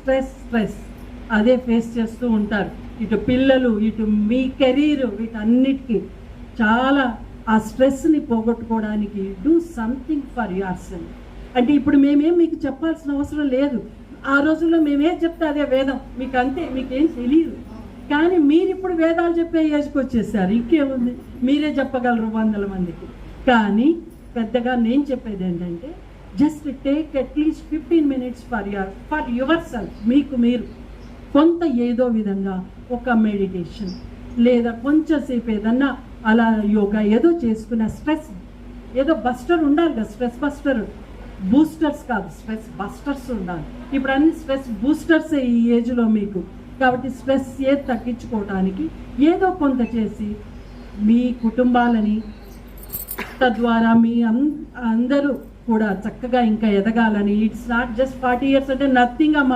Stress stress అదే face చేస్తూ ఉంటారు. ఇటు పిల్లలు, ఇటు మీ కెరీర్, వీటన్నిటికీ చాలా ఆ స్ట్రెస్ని పోగొట్టుకోవడానికి do something for yourself. అంటే ఇప్పుడు మేమేం మీకు చెప్పాల్సిన అవసరం లేదు. ఆ రోజుల్లో మేమేం చెప్తే అదే వేదం, మీకు అంతే, మీకేం తెలియదు. కానీ మీరు ఇప్పుడు వేదాలు చెప్పే ఏజ్కి వచ్చేసారు. ఇంకేముంది, మీరే చెప్పగలరు 100 మందికి. కానీ పెద్దగా నేను చెప్పేది ఏంటంటే, just take at least 15 minutes for your self. మీకు మీరు కొంత ఏదో విధంగా ఒక మెడిటేషన్ లేదా కొంచెంసేపు ఏదన్నా అలా యోగా ఏదో చేసుకున్న స్ట్రెస్ ఏదో బస్టర్ ఉండాలి కదా. స్ట్రెస్ బస్టర్, బూస్టర్స్ కాదు, స్ట్రెస్ బస్టర్స్ ఉండాలి. ఇప్పుడు అన్ని స్ట్రెస్ బూస్టర్స్ ఈ ఏజ్లో మీకు. కాబట్టి స్ట్రెస్ ఏది తగ్గించుకోవడానికి ఏదో కొంత చేసి మీ కుటుంబాలని, తద్వారా మీ అందరూ కూడా చక్కగా ఇంకా ఎదగాలని. ఇట్స్ నాట్ జస్ట్ 40 years అంటే నథింగ్ అమ్మా.